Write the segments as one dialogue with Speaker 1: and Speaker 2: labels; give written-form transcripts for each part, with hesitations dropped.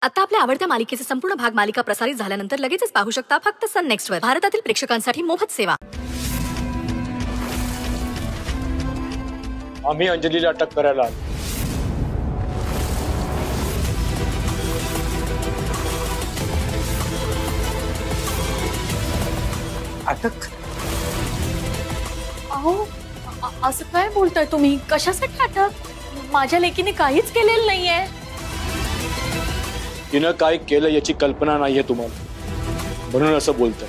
Speaker 1: आता आपल्या आवडत्या मालिकेचे संपूर्ण भाग मालिका प्रसारित झाल्यानंतर लगेचच पाहू शकता फक्त सन नेक्स्ट वर. भारतातील प्रेक्षकांसाठी मोफत सेवा.
Speaker 2: आम्ही अंजलीला अटक करायला आलो.
Speaker 3: अटक?
Speaker 1: अहो असं काय बोलताय तुम्ही? कशासाठी अटक? माझ्या लेकीने काहीच केलेलं नाहीये.
Speaker 2: तिनं काय केलं याची कल्पना नाहीये तुम्हाला, म्हणून असं बोलतोय.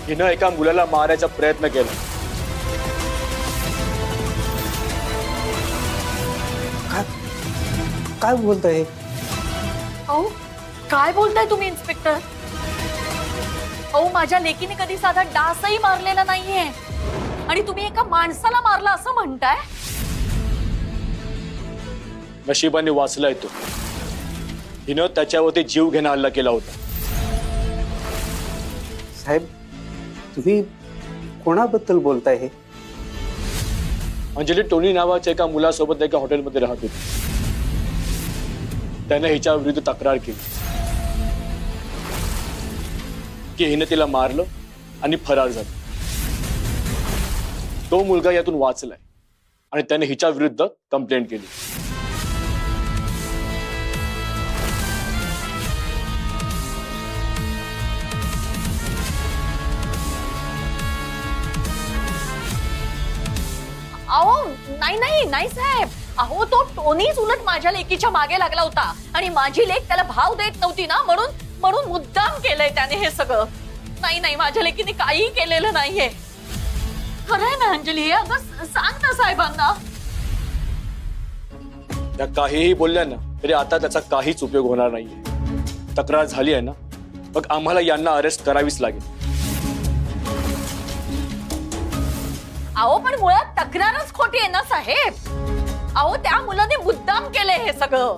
Speaker 2: तिनं एका मुलाला मारायचा प्रयत्न केला.
Speaker 3: काय बोलताय?
Speaker 1: अहो काय बोलताय तुम्ही इन्स्पेक्टर? अहो माझ्या लेकीने कधी साधा डासही मारलेला नाहीये आणि तुम्ही एका माणसाला मारला असं म्हणताय?
Speaker 2: नशिबाने वाचलाय तो. हिनं त्याच्यावरती जीव घेणं हल्ला केला होता.
Speaker 3: साहेब तुम्ही कोणाबद्दल बोलताय? हे
Speaker 2: अंजली टोनी नावाच्या एका मुलासोबत एका हॉटेलमध्ये राहत होती. त्याने हिच्या विरुद्ध तक्रार केली की हिने तिला मारलं आणि फरार झाला. तो मुलगा यातून वाचलाय आणि त्याने हिच्या विरुद्ध कंप्लेंट केली.
Speaker 1: अहो नाही नाही नाही साहेब. अहो तो टोनीच उलट माझ्या लेकीच्या मागे लागला होता आणि माझी लेक त्याला भाव देत नव्हती ना, म्हणून मुद्दाम केलंय त्याने हे सगळं. नाही नाही माझ्या लेकीने काही केलेलं नाहीये. खरंय ना अंजली? अगं सांग ना साहेबांना.
Speaker 2: त्या काहीही बोलल्या ना तरी आता त्याचा काहीच उपयोग होणार नाहीये. तक्रार झाली आहे ना, मग आम्हाला यांना अरेस्ट करावीच लागेल.
Speaker 1: अहो पण मुळात तक्रारच खोटी आहे ना साहेब. अहो त्या मुलाने मुद्दाम केलंय हे सगळं.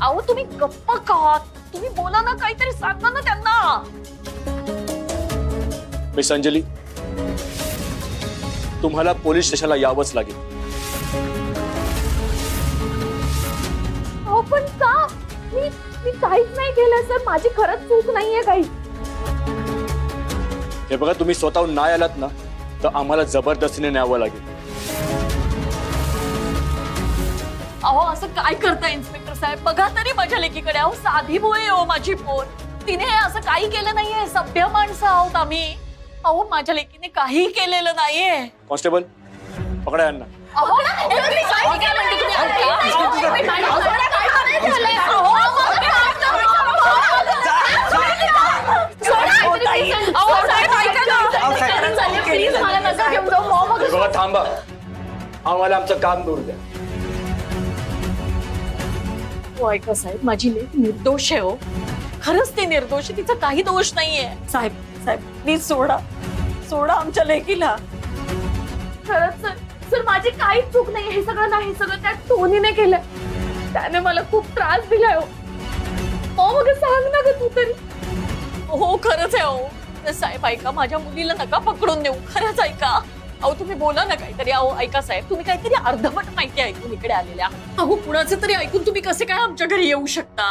Speaker 1: अहो तुम्ही गप्प का? तुम्ही बोला ना, काहीतरी सांगा ना त्यांना.
Speaker 2: मिस अंजली, तुम्हाला पोलीस स्टेशनला यावंच लागेल.
Speaker 1: अहो पण का? मी काहीच नाही केलं सर. माझी खरंच चूक नाहीये काही.
Speaker 2: हे बघा, तुम्ही स्वतःहून नाही आलात ना तर आम्हाला जबरदस्तीने न्यावं लागेल.
Speaker 1: अहो असं काय करताय इन्स्पेक्टर साहेब? बघा तरी माझ्या लेकीकडे. अहो साधी बोळे हो माझी पोर. तिने असं काही केलं नाहीये. सभ्य माणसं आहोत आम्ही. अहो माझ्या लेकीने काही केलेलं नाहीये.
Speaker 2: कॉन्स्टेबल पकडा यांना.
Speaker 1: अहो काय म्हणते तुम्ही?
Speaker 2: बघा थांबा, आम्हाला आमचं काम करू द्या.
Speaker 1: ऐका साहेब, माझी लेक निर्दोष आहे हो. खरंच ती निर्दोष आहे. तिचा काही दोष नाहीये. साहेब साहेब प्लीज सोडा आमच्या लेकीला. खरंच सर माझी काहीच चूक नाही. हे सगळं त्या टोनीने केलं. त्याने मला खूप त्रास दिलाय हो. मग सांग ना ग तू तरी. हो खरंच आहे हो. साहेब ऐका, माझ्या मुलीला नका पकडून देऊ. खरंच ऐका. अहो तुम्ही बोला ना काहीतरी. अहो ऐका साहेब, तुम्ही काहीतरी अर्धवट माहिती ऐकून इकडे आलेल्या. अहो कुणाचं तरी ऐकून तुम्ही कसे काय आमच्या घरी येऊ शकता?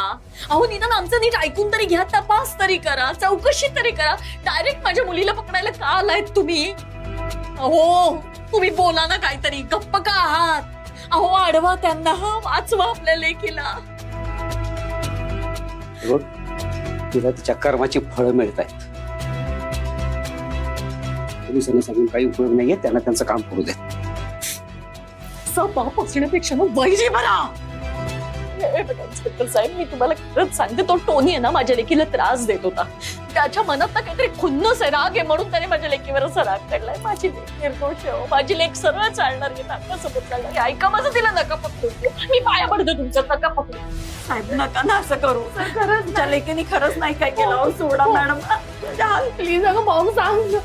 Speaker 1: अहो निदान आमचं नीट ऐकून तरी घ्या. तपास तरी करा, चौकशी तरी करा. डायरेक्ट माझ्या मुलीला पकडायला का आलायत तुम्ही? अहो तुम्ही बोला ना काहीतरी. गप्प का आहात? अहो अडवा त्यांना, वाचवा आपल्या लेकीला.
Speaker 3: तिला तिच्या कर्माची फळं मिळत आहेत. पोलिसांना सांगून काही उपयोग नाहीये. त्यांना त्यांचं काम करू दे.
Speaker 1: बाप असण्यापेक्षा वैरी बरा. इन्स्पेक्टर साहेब, मी तुम्हाला खरंच सांगते, तो टोनी आहे ना माझ्या लेकीला त्रास देत होता. त्याच्या मनात ना काहीतरी खुन्नस आहे, राग आहे, म्हणून त्याने माझ्या लेकीवर असा राग काढलाय. माझी लेक निर्दोष आहे. माझी लेक सरळ चालणार आहे, नाकासोबत चालणार आहे. ऐका माझं, तिला नका पकडू. मी पाया पडतो तुमच्या, नका पकडू. साहेब नका ना असं करू. खरंच त्या लेकीने खरंच नाही काय केलं. सोडा मॅडम प्लीज. अगं भाऊ सांग.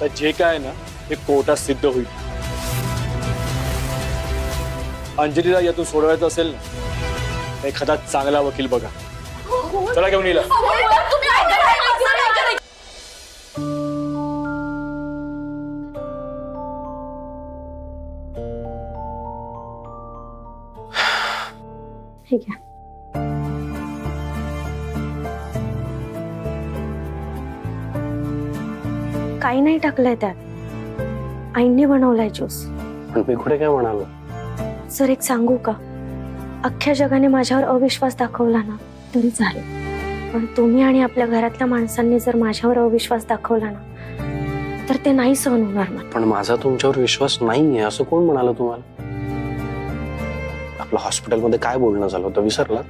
Speaker 2: तर जे काय ना हे कोर्टात सिद्ध होईल. अंजलीला यातून सोडवायचं असेल ना, एखादा चांगला वकील बघा. चला घेऊन येईल.
Speaker 1: ठीक आहे. काही नाही टाकलंय त्यात. आईने बनवलाय ज्यूस.
Speaker 4: पण मी कुठे काय म्हणालो?
Speaker 1: सर एक सांगू का, अख्ख्या जगाने माझ्यावर अविश्वास दाखवला ना तरी चालेल, पण तुम्ही आणि आपल्या घरातल्या माणसांनी जर माझ्यावर अविश्वास दाखवला ना तर ते नाही सहन होणार मला.
Speaker 4: पण माझा तुमच्यावर विश्वास नाहीये असं कोण म्हणाल तुम्हाला? आपलं हॉस्पिटलमध्ये काय बोलणं झालं होतं विसरला?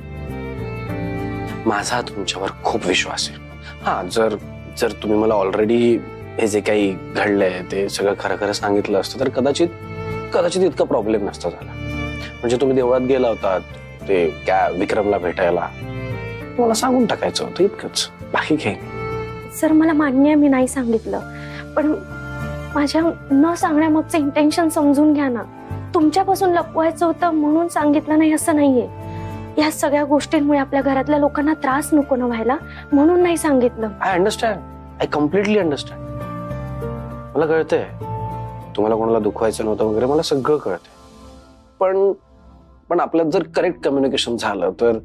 Speaker 4: माझा तुमच्यावर खूप विश्वास आहे. हा, जर जर तुम्ही मला ऑलरेडी हे जे काही घडलंय ते सगळं खरं खरं सांगितलं असतं तर कदाचित इतका प्रॉब्लेम नसता झाला. म्हणजे तुम्ही देवळात गेला होतात ते त्या विक्रमला भेटायला, मला सांगून टाकायचं होतं, इतकंच, बाकी काही नाही.
Speaker 1: सर मला मान्य आहे मी नाही सांगितलं, पण माझ्या न सांगण्यामागचं इंटेन्शन समजून घ्या ना. तुमच्यापासून लपवायचं होतं म्हणून सांगितलं नाही असं नाहीये. या सगळ्या गोष्टींमुळे आपल्या घरातल्या लोकांना त्रास नको ना व्हायला म्हणून नाही सांगितलं.
Speaker 4: I understand, I completely understand. मला कळतंय तुम्हाला कोणाला दुखवायचं नव्हतं वगैरे, मला सगळं कळतंय. पण आपल्यात जर करेक्ट कम्युनिकेशन झालं तर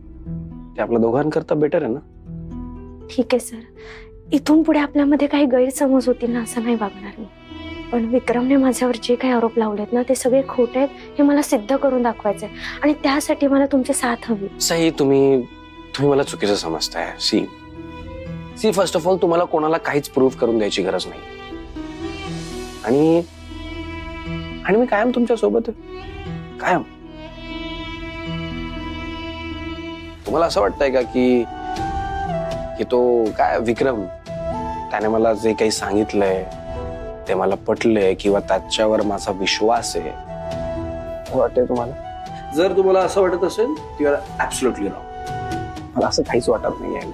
Speaker 4: ते आपल्या दोघांकरता बेटर आहे ना.
Speaker 1: ठीक आहे सर, इथून पुढे आपल्यामध्ये काही गैरसमज होतील ना असं नाही वागणार मी. पण विक्रमने माझ्यावर जे काही आरोप लावलेत ना ते सगळे खोटे आहेत हे मला सिद्ध करून दाखवायचंय आणि त्यासाठी मला तुमची साथ हवी.
Speaker 4: सही, तुम्ही मला चुकीचं समजताय. सी फर्स्ट ऑफ ऑल तुम्हाला कोणाला काहीच प्रूव्ह करून द्यायची गरज नाही. आणि मी कायम तुमच्या सोबत आहे, कायम. तुम्हाला असं वाटतंय का की तो काय विक्रम त्याने मला जे काही सांगितलंय ते मला पटलंय किंवा त्याच्यावर माझा विश्वास आहे वाटतंय तुम्हाला? जर तुम्हाला असं वाटत असेल यू आर ऍब्सोल्युटली रॉंग. मला असं काहीच वाटत नाही आहे.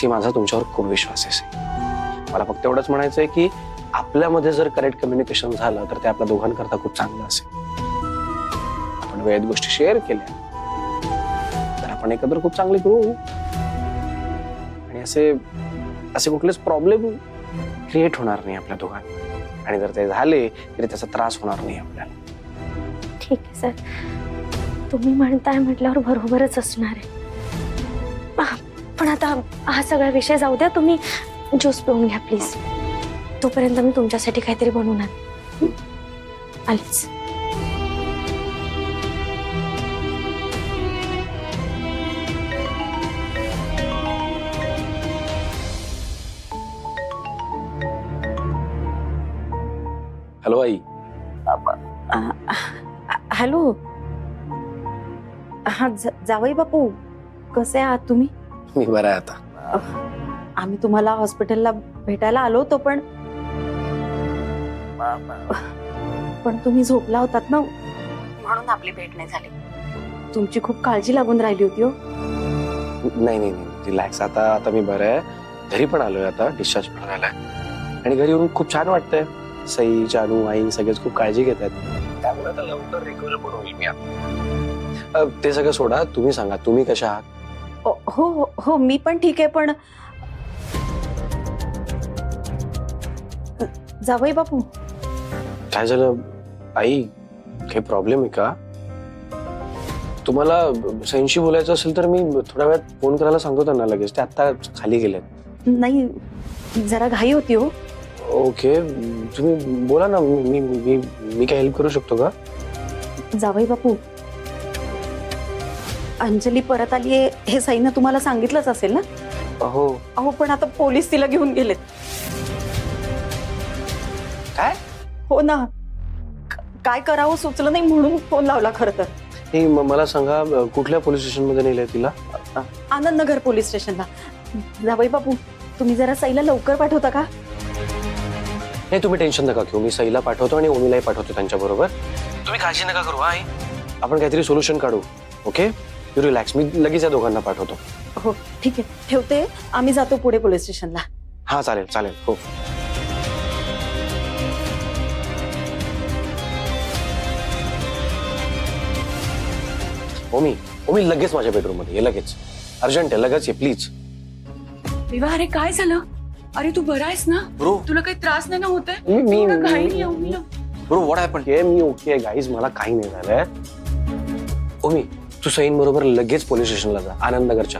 Speaker 4: माझा तुमच्यावर खूप विश्वास आहे. मला फक्त एवढंच म्हणायचंय की आपल्यामध्ये जर करेक्ट कम्युनिकेशन झालं तर ते आपल्या दोघांकरता खूप चांगलं असेल. आपण वेळेत गोष्टी शेअर केल्या तर आपण एकत्र खूप चांगले करू आणि असे कुठलेच प्रॉब्लेम क्रिएट होणार नाही आपल्या दोघांना. आणि जर ते झाले तरी त्याचा त्रास होणार नाही आपल्याला.
Speaker 1: ठीक आहे सर, तुम्ही म्हणताय म्हटल्यावर बरोबरच असणार आहे. पण आता हा सगळा विषय जाऊ द्या, तुम्ही ज्यूस पिऊन घ्या प्लीज. तोपर्यंत मी तुमच्यासाठी काहीतरी बनवून आणते. आलीच.
Speaker 4: हॅलो आई.
Speaker 5: हॅलो. हा जावई बापू, कसे आहात तुम्ही?
Speaker 4: मी बरा आहे आता.
Speaker 5: आम्ही तुम्हाला हॉस्पिटलला भेटायला आलो होतो पण तुम्ही झोपला होतात ना म्हणून आपली भेट नाही झाली. तुमची खूप काळजी लागून राहिली होती. हो
Speaker 4: नाही, रिलॅक्स. आता मी बरं आहे. घरी पण आलोय, आता डिस्चार्ज पण झालाय आणि घरी येऊन खूप छान वाटतंय. सई, जानू, आई सगळेच खूप काळजी घेतात, त्यामुळे आता लवकर रिकव्हर पण होईल मी. ते सगळं सोडा, तुम्ही सांगा तुम्ही कशा आहात?
Speaker 5: हो, मी पण ठीक आहे. पण जावई बापू,
Speaker 4: काय झालं आई? काही प्रॉब्लेम आहे का? तुम्हाला सईंशी बोलायचं असेल तर मी थोड्या वेळात फोन करायला सांगतो त्यांना लगेच. ते आता खाली गेलेत.
Speaker 5: नाही, जरा घाई होती. हो
Speaker 4: ओके, तुम्ही बोला ना. मी काय हेल्प करू शकतो का?
Speaker 5: जावई बापू, अंजली परत आली आहे हे सईनं तुम्हाला सांगितलंच असेल ना?
Speaker 4: अहो
Speaker 5: पण आता पोलीस तिला घेऊन गेलेत.
Speaker 4: काय?
Speaker 5: हो ना, काय करावं सुचलं नाही म्हणून फोन लावला. खरं तर
Speaker 4: मला सांगा कुठल्या पोलीस स्टेशन मध्ये नेलंय तिला?
Speaker 5: आनंदनगर पोलीस स्टेशनला. जावई बापू, तुम्ही जरा सईला लवकर पाठवता का?
Speaker 4: नाही, तुम्ही टेन्शन नका घेऊ. मी सईला पाठवतो आणि ओमीलाही पाठवतो त्यांच्या बरोबर. तुम्ही काळजी नका करू. आई, आपण काहीतरी सोल्युशन काढू. Okay, you relax. मी लगेच या दोघांना पाठवतो.
Speaker 5: हो ठीक आहे, ठेवते. आम्ही जातो पुढे पोलीस स्टेशनला.
Speaker 4: हा चालेल. हो. ओमी लगेच माझ्या बेडरूम मध्ये ये, लगेच. अर्जंट आहे, लगेच ये प्लीज.
Speaker 6: विवाह, अरे काय झालं? अरे तू बरा आहेस ना?
Speaker 4: ब्रो,
Speaker 6: तुला काही त्रास नाही ना होत आहे?
Speaker 4: Bro what happen? Me okay guys, मला काही नाही झालंय. ओमी तू सईन बरोबर लगेच पोलीस स्टेशनला जा, आनंदनगरच्या.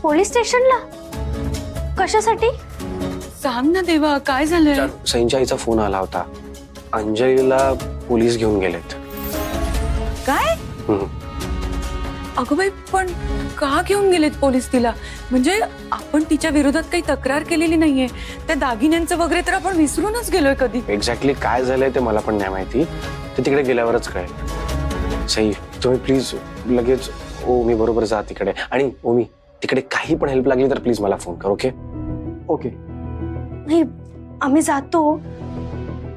Speaker 5: पोलीस स्टेशनला कशासाठी?
Speaker 6: सांग ना देवा, काय झालंय?
Speaker 4: सईनच्या आईचा फोन आला होता. अंजलीला पोलीस घेऊन गेलेत.
Speaker 6: काय? अगं बाई, पण का घेऊन गेलेत पोलीस तिला? म्हणजे आपण तिच्या विरोधात काही तक्रार केलेली नाहीये. त्या दागिन्यांचं वगैरे तर आपण विसरूनच गेलोय कधी.
Speaker 4: एक्झॅक्टली काय झालंय ते मला पण नाही माहिती. ते तिकडे गेल्यावरच कळेल. सई, तुम्ही प्लीज लगेच ओमी बरोबर जा तिकडे. आणि ओमी, तिकडे काही पण हेल्प लागली तर प्लीज मला फोन कर. ओके?
Speaker 2: ओके.
Speaker 5: नाही, आम्ही जातो,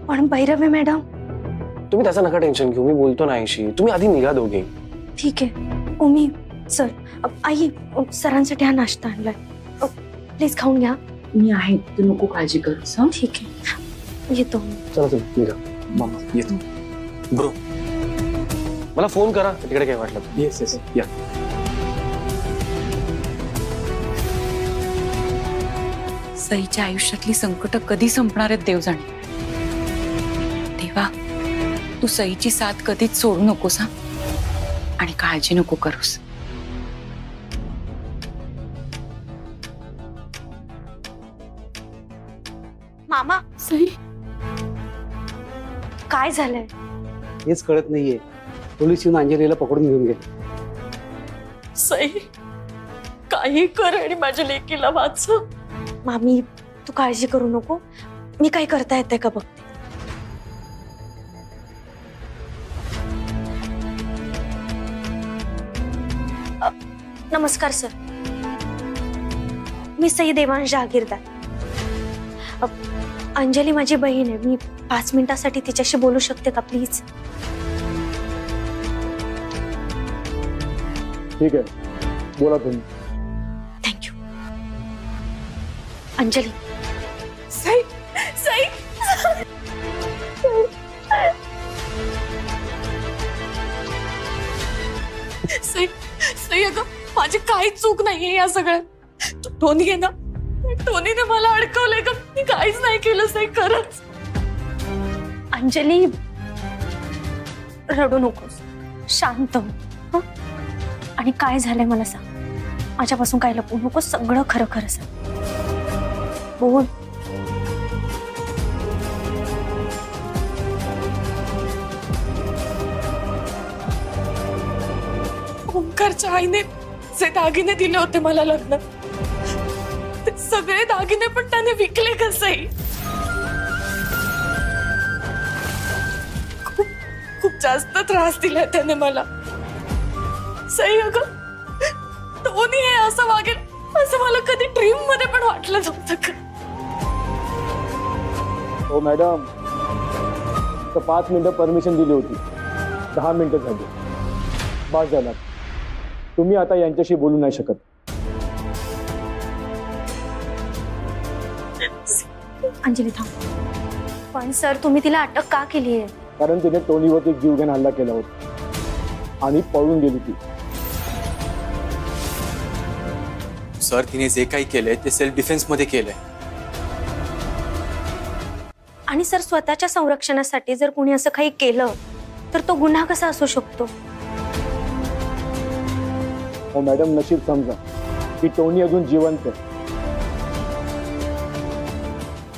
Speaker 5: पण भैरवी मॅडम.
Speaker 4: तुम्ही त्याचं नका टेन्शन घेऊ, मी बोलतो ना आईशी. तुम्ही आधी निघा दोघे.
Speaker 5: ठीक आहे. ओमी सर, आई सरांसाठी हा नाश्ता आणलाय, प्लीज खाऊन घ्या.
Speaker 6: मी आहे, तू नको काळजी करूस. हं?
Speaker 5: ठीक आहे, येतो.
Speaker 4: चला चला निघा.
Speaker 2: मामा येतो. ब्रो
Speaker 4: मला फोन करा तिकडे काय वाटलं.
Speaker 2: येस येस या.
Speaker 6: सईच्या आयुष्यातली संकट कधी संपणार आहेत देव जाणे. देवा, तू सईची साथ कधीच सोडू नकोस. हा, आणि काळजी नको करूस.
Speaker 5: मामा,
Speaker 6: सई,
Speaker 5: काय झालंय?
Speaker 3: हेच कळत नाहीये. पोलीस येऊन अंजलीला पकडून घेऊन गेले.
Speaker 1: सई, काही कर आणि माझ्या लेकीला वाचव.
Speaker 5: मामी, तू काळजी करू नको, मी काय करता येते का बघते. नमस्कार सर, मी सई देवांश जहागीरदार. अंजली माझी बहीण आहे. मी 5 मिनिटासाठी तिच्याशी बोलू शकते का प्लीज?
Speaker 2: ठीक आहे, बोला तुम्ही.
Speaker 5: थँक्यू. अंजली.
Speaker 1: सई, सई, सई, सई, अगं माझी काही चूक नाहीये या सगळ्यात. टोनी आहे ना, टोनीने मला अडकवलंय का? मी काहीच नाही केलं सई, खरंच.
Speaker 5: अंजली, रडू नकोस, शांत हो. हं? आणि काय झालंय मला सांग. माझ्यापासून काय लपवू नकोस, सगळं खरं खरं सांग. बोल.
Speaker 1: ओंकारच्या आईने जे दागिने दिले होते मला लग्नात, ते सगळे दागिने पण त्याने विकले कसे? खूप खूप जास्त त्रास दिला त्याने मला. सई, अगं टोनी हे असं वागेल असं मला कधी ड्रीम मध्ये पण वाटलं नव्हतं का?
Speaker 2: हो मॅडम, तर 5 मिनिटं परमिशन दिली होती, 10 मिनिटं झाली. बस झाला. तुम्ही आता यांच्याशी बोलू नाही शकत.
Speaker 5: अंजली थांब. पण सर, तुम्ही तिला अटक का केली आहे?
Speaker 2: कारण तिने टोनीवरती जीवघेण हल्ला केला होता आणि पळून गेली ती.
Speaker 7: सर, तिने जे काही केलंय ते सेल्फ डिफेन्स मध्ये केलंय.
Speaker 5: आणि सर, स्वतःच्या संरक्षणासाठी जर कोणी असं काही केलं तर तो गुन्हा कसा असू शकतो?
Speaker 2: हो मॅडम, नशीब समजा की टोनी अजून जिवंत आहे.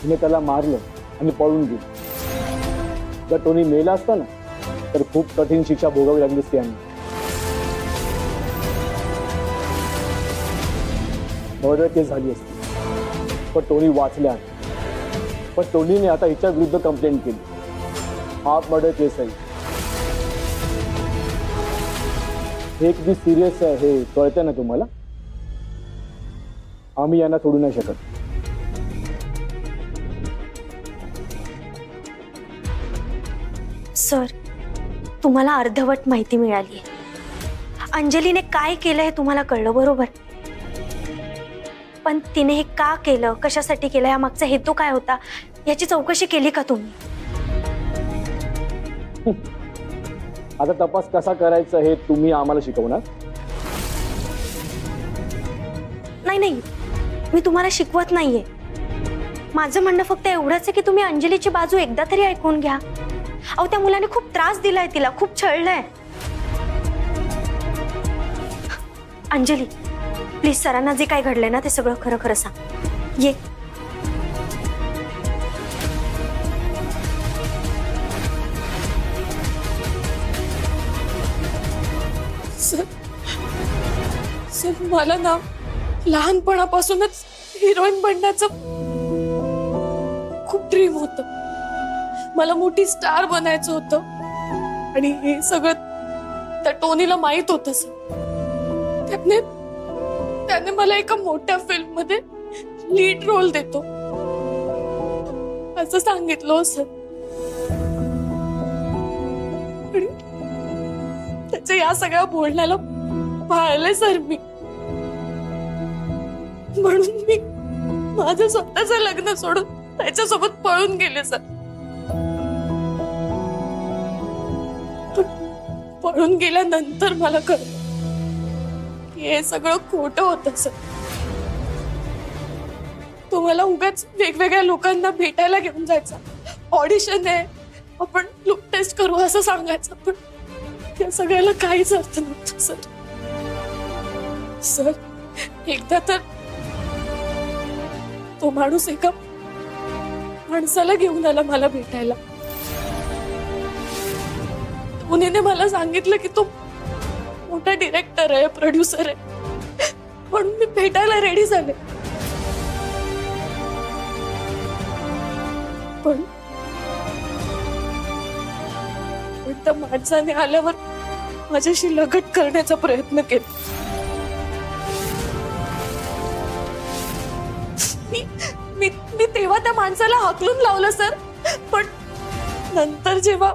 Speaker 2: तिने त्याला मारलं आणि पळून गेली. जर टोनी मेला असता ना तर खूप कठीण शिक्षा भोगावी लागली असती यांना. मर्डर केस झाली असती, पण टोनी वाचल्या. पण टोनीने आता हिच्या विरुद्ध कंप्लेंट केली. हाफ मर्डर केस आहे. हे किती सिरियस आहे हे कळतं ना तुम्हाला? आम्ही यांना सोडू नाही शकत.
Speaker 5: सर, तुम्हाला अर्धवट माहिती मिळाली. अंजलीने काय केलं हे तुम्हाला कळलं, बरोबर? पण तिने हे का केलं, कशासाठी केलं, या मागचा हेतू काय होता, याची चौकशी केली का तुम्ही?
Speaker 2: आता तपास कसा करायचा हे तुम्ही आम्हाला शिकवणार?
Speaker 5: नाही नाही, मी तुम्हाला शिकवत नाहीये. माझं म्हणणं फक्त एवढंच आहे की तुम्ही अंजलीची बाजू एकदा तरी ऐकून घ्या. अहो, त्या मुलाने खूप त्रास दिलाय तिला, खूप छळलंय. अंजली प्लीज सरांना जे काय घडलंय ना ते सगळं खरं खरं सांग. ये.
Speaker 1: सर मला ना लहानपणापासूनच हिरोईन बनण्याचं खूप ड्रीम होतं. मला मोठी स्टार बनायचं होतं आणि हे सगळं त्या टोनीला माहित होतं सर. त्याने मला एका मोठ्या फिल्म मध्ये लीड रोल देतो असं सांगितलं सर. आणि त्याच्या या सगळ्या बोलण्याला पाळले सर मी. म्हणून मी माझं स्वतःचं लग्न सोडून त्याच्यासोबत पळून गेले सर. पळून गेल्यानंतर मला कळलं की हे सगळं खोटं होतं सर. तो मला उगाच वेगवेगळ्या लोकांना भेटायला घेऊन जायचा. ऑडिशन आहे, आपण लुक टेस्ट करू असं सांगायचं. पण या सगळ्याला काहीच अर्थ नव्हतं सर. सर एकदा तर तो माणूस एका माणसाला घेऊन आला मला भेटायला. उन्हीने मला सांगितलं की तो मोठा डिरेक्टर आहे, प्रोड्युसर आहे, म्हणून मी भेटायला रेडी झाले. पण त्या माणसाने आल्यावर माझ्याशी लगट करण्याचा प्रयत्न केला. मी तेव्हा त्या माणसाला हाकलून लावलं सर. पण नंतर जेव्हा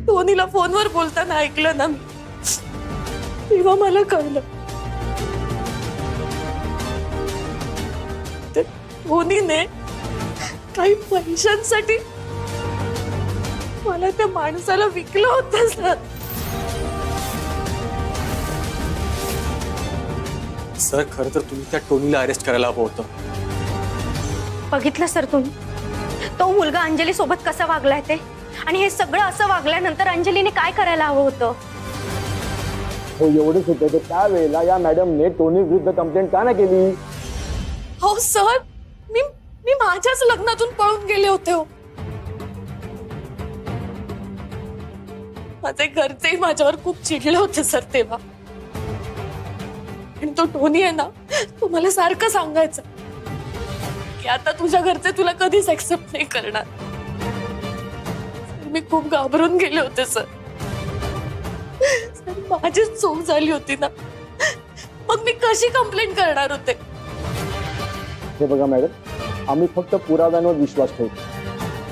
Speaker 1: टोनीला फोनवर बोलताना ऐकलं ना तेव्हा मला कळलं टोनीने काही पैशांसाठी मला त्या माणसाला विकलं होतं सर.
Speaker 7: सर खरं तर तुम्ही त्या टोनीला अरेस्ट करायला हवं होतं.
Speaker 5: बघितलं सर तुम्ही तो मुलगा अंजली सोबत कसा वागलाय ते. आणि हे सगळं असं वागल्यानंतर अंजलीने काय करायला हवं होतं.
Speaker 2: हो एवढंच होतं तर त्यावेळेला या मॅडमने टोनी विरुद्ध कंप्लेंट का नाही केली.
Speaker 1: हो सर मी माझ्याच लग्नातून पळून गेले होते. हो माझे घरचे माझ्यावर खूप चिडले होते सर तेव्हा. आणि तो टोनी आहे ना तो मला सारखं सांगायचं की आता तुझ्या घरचे तुला कधीच एक्सेप्ट नाही करणार. मी खूप घाबरून गेले होते सर. माझीच चूक झाली होती ना. मग मी कशी कंप्लेंट करणार होते.
Speaker 2: हे बघा मॅडम आम्ही फक्त पुराव्यांवर विश्वास ठेवतो.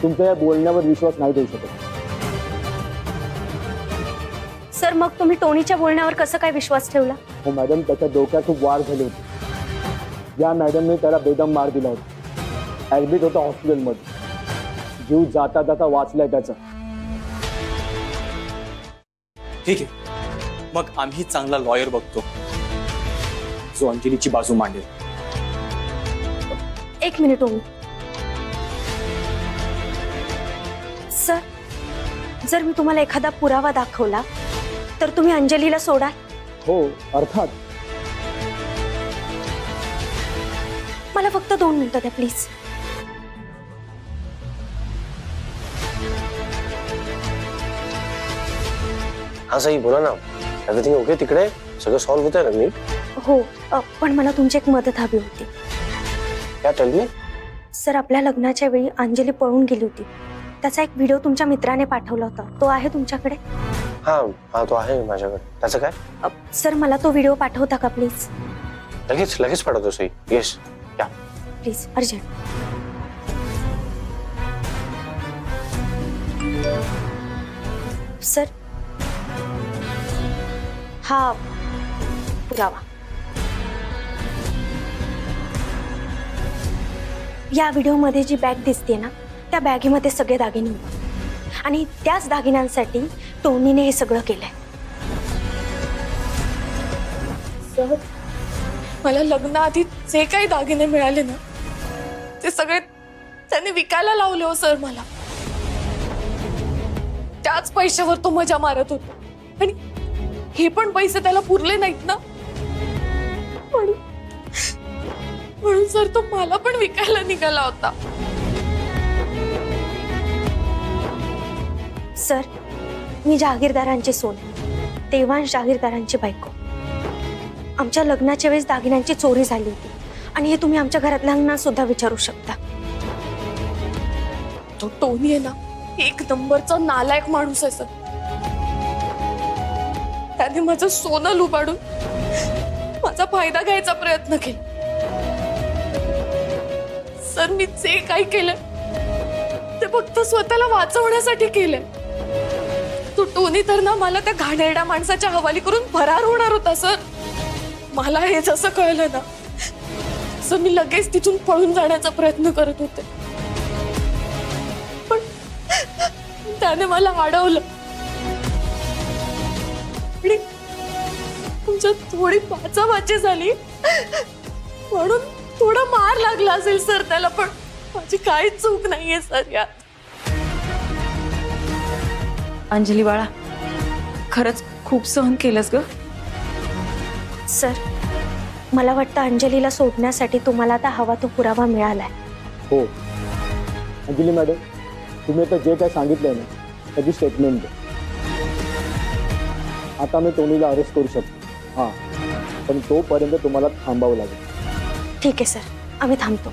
Speaker 2: तुमच्या या बोलण्यावर विश्वास नाही ठेवू शकत.
Speaker 5: सर मग तुम्ही टोनीच्या बोलण्यावर कसं काय विश्वास ठेवला.
Speaker 2: हो मॅडम त्याच्या डोक्यात खूप वार झाले होते. या मॅडमने त्याला बेदम मार दिला होता. ऍडमिट होता हॉस्पिटलमध्ये. जीव जाता जाता वाचलाय त्याचा.
Speaker 7: ठीक आहे मग आम्ही चांगला लॉयर बघतो जो अंजलीची बाजू मांडेल.
Speaker 5: एक मिनिट ओमी. सर जर मी तुम्हाला एखादा पुरावा दाखवला तर तुम्ही अंजलीला सोडाल.
Speaker 2: हो अर्थात.
Speaker 5: मला फक्त 2 मिनिटं द्या प्लीज.
Speaker 4: हा सई बोला ना. एव्हरीथिंग ओके तिकडे सगळं सॉल्व्ह होतंय ना नीट.
Speaker 5: हो पण मला तुमची एक मदत हवी होती.
Speaker 4: क्या टेल मी.
Speaker 5: सर आपल्या लग्नाच्या वेळी अंजली पळून गेली होती. त्याचा एक व्हिडिओ तुमच्या मित्राने पाठवला होता. तो आहे तुमच्याकडे.
Speaker 4: हा हा तो आहे माझ्याकडे. त्याचं काय.
Speaker 5: सर मला तो व्हिडिओ पाठवता का प्लीज.
Speaker 4: लगेच पाठवतो सई. येस या
Speaker 5: प्लीज अर्जंट. सर हा पुरावा. या व्हिडिओमध्ये जी बॅग दिसते ना त्या बॅगेमध्ये सगळे दागिने होते. आणि त्याच दागिन्यांसाठी टोनीने हे सगळं केलंय.
Speaker 1: सर मला लग्नाआधी जे काही दागिने मिळाले ना ते सगळे त्याने विकायला लावले हो सर मला. त्याच पैशावर तो मजा मारत होता. आणि हे पण पैसे त्याला पुरले नाहीत ना म्हणून सर तो मला पण विकायला निघाला होता.
Speaker 5: सर, मी जहागीरदारांची सून, देवांश जहागीरदारांची बायको. आमच्या लग्नाच्या वेळेस दागिन्यांची चोरी झाली होती आणि हे तुम्ही आमच्या घरातल्यांना सुद्धा विचारू शकता.
Speaker 1: तो टोनी आहे ना, एक नंबरचा नालायक माणूस आहे सर. त्याने माझं सोनं लुबाडून माझा फायदा घ्यायचा प्रयत्न केला. सर, मी जे काही केलं ते फक्त स्वतःला वाचवण्यासाठी केलंय. तो टोनी तर ना मला त्या घाणेरड्या माणसाच्या हवाली करून फरार होणार होता सर. मला हे जसं कळलं ना, तसं मी लगेच तिथून पळून जाण्याचा प्रयत्न करत होते, पण त्याने मला अडवलं. आणि तुमच्यात थोडी बाचाबाची झाली म्हणून थोडा मार लागला असेल सर त्याला, पण माझी काहीच चूक नाहीये सर यात.
Speaker 6: अंजली बाळा, खरंच खूप सहन केलंस ग.
Speaker 5: सर, मला वाटतं अंजलीला सोडण्यासाठी तुम्हाला आता हवा तो पुरावा मिळालाय.
Speaker 2: हो अंजली मॅडम, तुम्ही आता जे काय सांगितलंय ना त्याची स्टेटमेंट द्या. आता मी टोनीला अरेस्ट करू शकतो, हां, पण तोपर्यंत तुम्हाला थांबावं लागेल.
Speaker 5: ठीक आहे सर, आम्ही थांबतो.